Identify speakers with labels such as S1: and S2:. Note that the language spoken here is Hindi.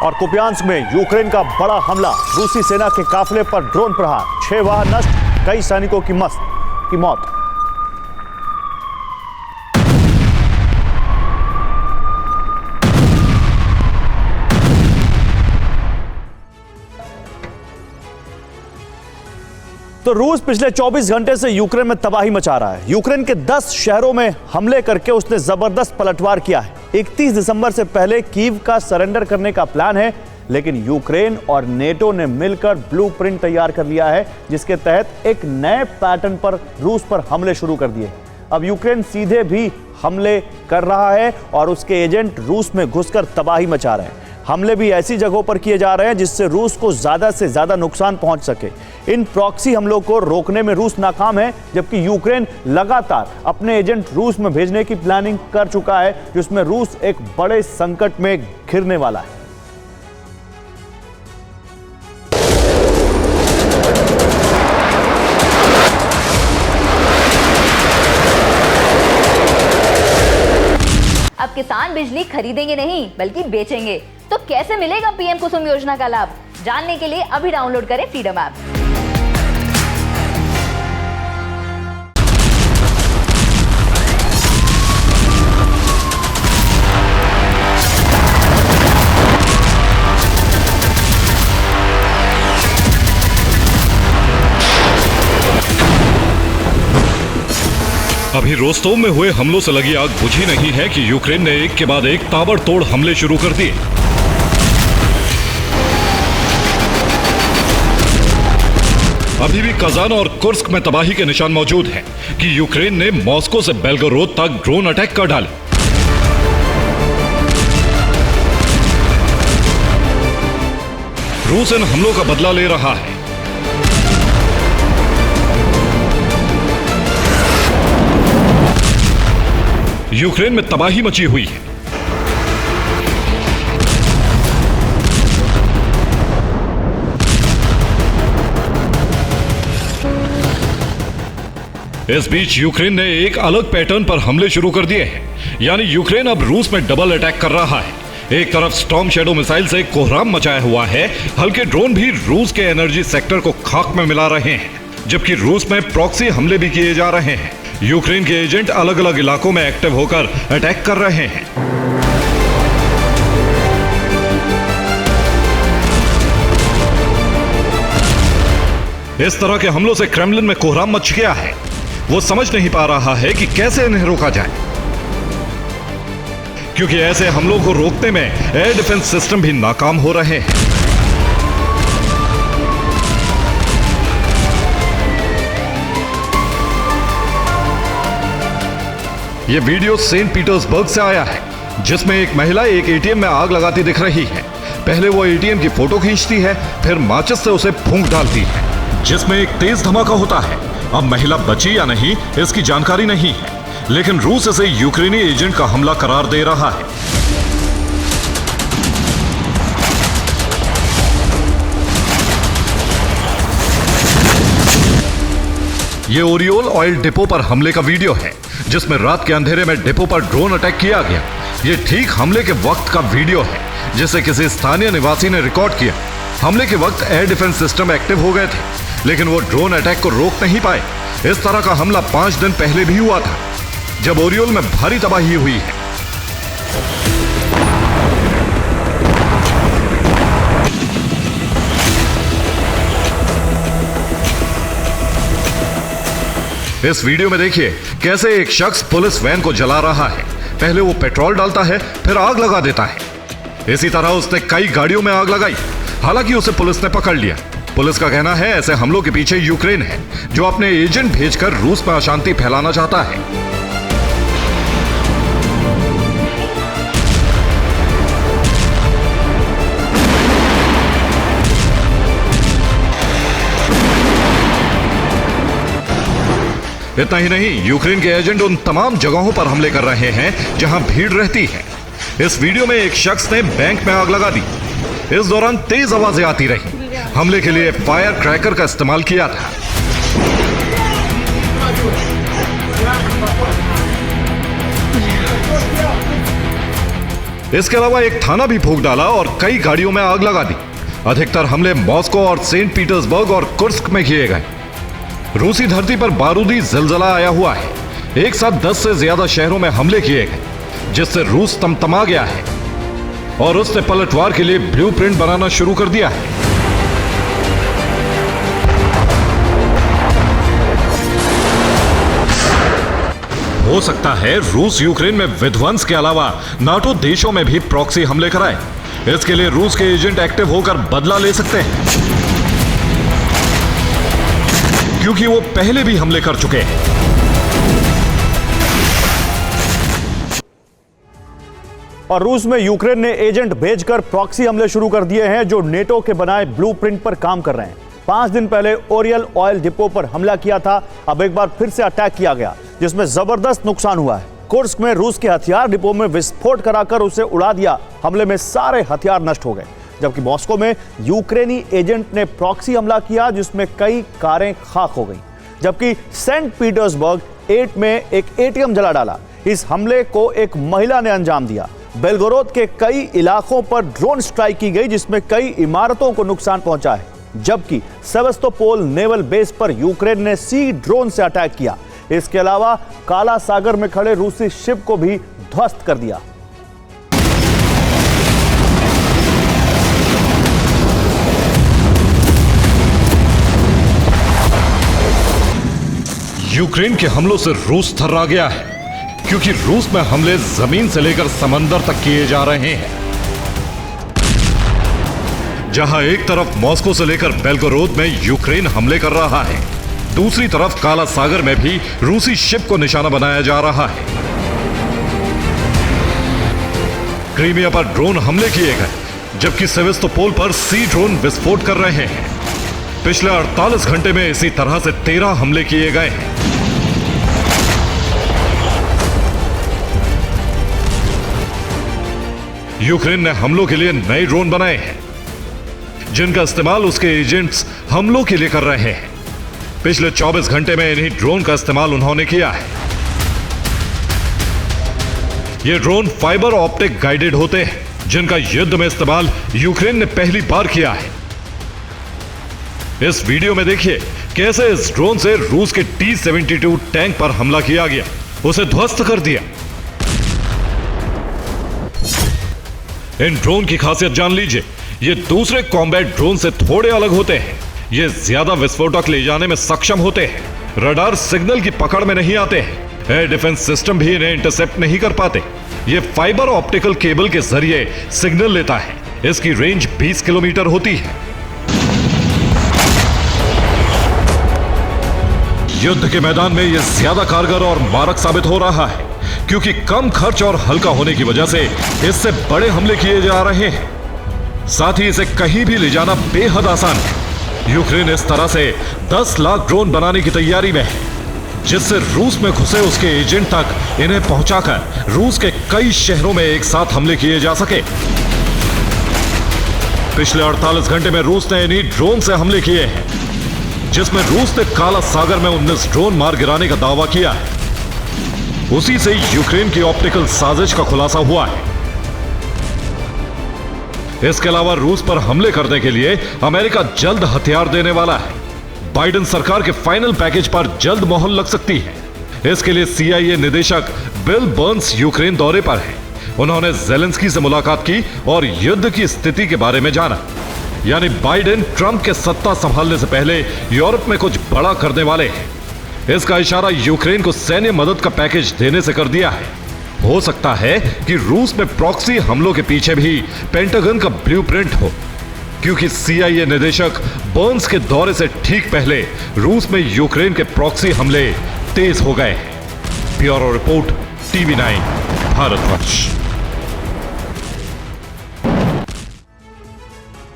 S1: और कुपियांस्क में यूक्रेन का बड़ा हमला, रूसी सेना के काफिले पर ड्रोन प्रहार, 6 वाहन नष्ट, कई सैनिकों की मौत। तो रूस पिछले 24 घंटे से यूक्रेन में तबाही मचा रहा है। यूक्रेन के 10 शहरों में हमले करके उसने जबरदस्त पलटवार किया है। 31 दिसंबर से पहले कीव का सरेंडर करने का प्लान है, लेकिन यूक्रेन और नेटो ने मिलकर ब्लूप्रिंट तैयार कर लिया है, जिसके तहत एक नए पैटर्न पर रूस पर हमले शुरू कर दिए। अब यूक्रेन सीधे भी हमले कर रहा है और उसके एजेंट रूस में घुसकर तबाही मचा रहे हैं। हमले भी ऐसी जगहों पर किए जा रहे हैं जिससे रूस को ज्यादा से ज्यादा नुकसान पहुंच सके। इन प्रॉक्सी हमलों को रोकने में रूस नाकाम है, जबकि यूक्रेन लगातार अपने एजेंट रूस में भेजने की प्लानिंग कर चुका है, जिसमें रूस एक बड़े संकट में घिरने वाला है।
S2: अब किसान बिजली खरीदेंगे नहीं बल्कि बेचेंगे, तो कैसे मिलेगा पीएम कुसुम योजना का लाभ? जानने के लिए अभी डाउनलोड करें फ्रीडम ऐप।
S3: अभी रोस्तोव में हुए हमलों से लगी आग बुझी नहीं है कि यूक्रेन ने एक के बाद एक ताबड़तोड़ हमले शुरू कर दिए। अभी भी कजान और कुर्स्क में तबाही के निशान मौजूद हैं कि यूक्रेन ने मॉस्को से बेलगोरोद तक ड्रोन अटैक कर डाले। रूस इन हमलों का बदला ले रहा है। यूक्रेन में तबाही मची हुई है। इस बीच यूक्रेन ने एक अलग पैटर्न पर हमले शुरू कर दिए हैं। यानी यूक्रेन अब रूस में डबल अटैक कर रहा है। एक तरफ स्टॉर्म शैडो मिसाइल से कोहराम मचाया हुआ है, हल्के ड्रोन भी रूस के एनर्जी सेक्टर को खाक में मिला रहे हैं, जबकि रूस में प्रॉक्सी हमले भी किए जा रहे हैं। यूक्रेन के एजेंट अलग अलग इलाकों में एक्टिव होकर अटैक कर रहे हैं। इस तरह के हमलों से क्रेमलिन में कोहराम मच गया है। वो समझ नहीं पा रहा है कि कैसे इन्हें रोका जाए, क्योंकि ऐसे हमलों को रोकने में एयर डिफेंस सिस्टम भी नाकाम हो रहे हैं। यह वीडियो सेंट पीटर्सबर्ग से आया है, जिसमें एक महिला एक एटीएम में आग लगाती दिख रही है। पहले वो एटीएम की फोटो खींचती है, फिर माचिस से उसे फूंक डालती है, जिसमें एक तेज धमाका होता है। अब महिला बची या नहीं इसकी जानकारी नहीं है, लेकिन रूस इसे यूक्रेनी एजेंट का हमला करार दे रहा है। ये ओरियोल ऑयल डिपो पर हमले का वीडियो है, जिसमें रात के अंधेरे में डिपो पर ड्रोन अटैक किया गया। ये ठीक हमले के वक्त का वीडियो है, जिसे किसी स्थानीय निवासी ने रिकॉर्ड किया। हमले के वक्त एयर डिफेंस सिस्टम एक्टिव हो गए थे, लेकिन वो ड्रोन अटैक को रोक नहीं पाए। इस तरह का हमला 5 दिन पहले भी हुआ था, जब ओरियोल में भारी तबाही हुई है। इस वीडियो में देखिए कैसे एक शख्स पुलिस वैन को जला रहा है। पहले वो पेट्रोल डालता है, फिर आग लगा देता है। इसी तरह उसने कई गाड़ियों में आग लगाई। हालांकि उसे पुलिस ने पकड़ लिया। पुलिस का कहना है ऐसे हमलों के पीछे यूक्रेन है, जो अपने एजेंट भेजकर रूस में अशांति फैलाना चाहता है। इतना ही नहीं, यूक्रेन के एजेंट उन तमाम जगहों पर हमले कर रहे हैं जहां भीड़ रहती है। इस वीडियो में एक शख्स ने बैंक में आग लगा दी। इस दौरान तेज आवाजें आती रही। हमले के लिए फायर क्रैकर का इस्तेमाल किया था। इसके अलावा एक थाना भी फूंक डाला और कई गाड़ियों में आग लगा दी। अधिकतर हमले मॉस्को और सेंट पीटर्सबर्ग और कुर्स्क में किए गए। रूसी धरती पर बारूदी जिलजिला आया हुआ है। एक साथ 10 से ज्यादा शहरों में हमले किए गए, जिससे रूस तमतमा गया है और उसने पलटवार के लिए ब्लूप्रिंट बनाना शुरू कर दिया है। हो सकता है रूस यूक्रेन में विध्वंस के अलावा नाटो देशों में भी प्रॉक्सी हमले कराए। इसके लिए रूस के एजेंट एक्टिव होकर बदला ले सकते हैं, क्योंकि वो पहले भी हमले कर चुके हैं।
S1: और रूस में यूक्रेन ने एजेंट भेजकर प्रॉक्सी हमले शुरू कर दिए हैं, जो नेटो के बनाए ब्लूप्रिंट पर काम कर रहे हैं। 5 दिन पहले ओरियल ऑयल डिपो पर हमला किया था। अब एक बार फिर से अटैक किया गया, जिसमें जबरदस्त नुकसान हुआ है। कुर्स्क में रूस के हथियार डिपो में विस्फोट कराकर उसे उड़ा दिया। हमले में सारे हथियार नष्ट हो गए। जबकि मॉस्को में यूक्रेनी एजेंट ने प्रॉक्सी हमला किया, जिसमें कई कारें खाक हो गई। जबकि सेंट पीटर्सबर्ग 8 में एक एटीएम जला डाला। इस हमले को एक महिला ने अंजाम दिया। बेलगोरोद के कई इलाकों पर ड्रोन स्ट्राइक की गई, जिसमें कई इमारतों को नुकसान पहुंचा है। जबकि सेवास्तोपोल नेवल बेस पर यूक्रेन ने सी ड्रोन से अटैक किया। इसके अलावा काला सागर में खड़े रूसी शिप को भी ध्वस्त कर दिया।
S3: यूक्रेन के हमलों से रूस थर्रा गया है, क्योंकि रूस में हमले जमीन से लेकर समंदर तक किए जा रहे हैं। जहां एक तरफ मॉस्को से लेकर बेलगोरोद में यूक्रेन हमले कर रहा है, दूसरी तरफ काला सागर में भी रूसी शिप को निशाना बनाया जा रहा है। क्रीमिया पर ड्रोन हमले किए गए, जबकि सेवास्तोपोल पर सी ड्रोन विस्फोट कर रहे हैं। पिछले 48 घंटे में इसी तरह से 13 हमले किए गए हैं। यूक्रेन ने हमलों के लिए नए ड्रोन बनाए हैं, जिनका इस्तेमाल उसके एजेंट्स हमलों के लिए कर रहे हैं। पिछले 24 घंटे में इन्हीं ड्रोन का इस्तेमाल उन्होंने किया है। ये ड्रोन फाइबर ऑप्टिक गाइडेड होते हैं, जिनका युद्ध में इस्तेमाल यूक्रेन ने पहली बार किया है। इस वीडियो में देखिए कैसे इस ड्रोन से रूस के T-72 टैंक पर हमला किया गया, उसे ध्वस्त कर दिया। इन ड्रोन की खासियत जान लीजिए। ये दूसरे कॉम्बैट ड्रोन से थोड़े अलग होते हैं। ये ज्यादा विस्फोटक ले जाने में सक्षम होते हैं। रडार सिग्नल की पकड़ में नहीं आते हैं। एयर डिफेंस सिस्टम भी इन्हें इंटरसेप्ट नहीं कर पाते। ये फाइबर ऑप्टिकल केबल के जरिए सिग्नल लेता है। इसकी रेंज 20 किलोमीटर होती है। युद्ध के मैदान में यह ज्यादा कारगर और मारक साबित हो रहा है, क्योंकि कम खर्च और हल्का होने की वजह से इससे बड़े हमले किए जा रहे हैं। साथ ही इसे कहीं भी ले जाना बेहद आसान है। यूक्रेन इस तरह से 10 लाख ड्रोन बनाने की तैयारी में है, जिससे रूस में घुसे उसके एजेंट तक इन्हें पहुंचाकर रूस के कई शहरों में एक साथ हमले किए जा सके। पिछले 48 घंटे में रूस ने इन्हीं ड्रोन से हमले किए हैं, जिसमें रूस ने काला सागर में 19 ड्रोन मार गिराने का दावा किया है। उसी से यूक्रेन की ऑप्टिकल साजिश का खुलासा हुआ है। इसके अलावा रूस पर हमले करने के लिए अमेरिका जल्द हथियार देने वाला है। बाइडेन सरकार के फाइनल पैकेज पर जल्द मोहर लग सकती है। इसके लिए CIA निदेशक बिल बर्न्स यूक्रेन दौरे पर हैं। उन्होंने ज़ेलेंस्की से मुलाकात की और युद्ध की स्थिति के बारे में जाना। यानी बाइडेन ट्रंप के सत्ता संभालने से पहले यूरोप में कुछ बड़ा करने वाले हैं। इसका इशारा यूक्रेन को सैन्य मदद का पैकेज देने से कर दिया है। हो सकता है कि रूस में प्रॉक्सी हमलों के पीछे भी पेंटागन का ब्लूप्रिंट हो, क्योंकि CIA निदेशक बर्न्स के दौरे से ठीक पहले रूस में यूक्रेन के प्रॉक्सी हमले तेज हो गए हैं। Bureau report, TV9 Bharatvarsh.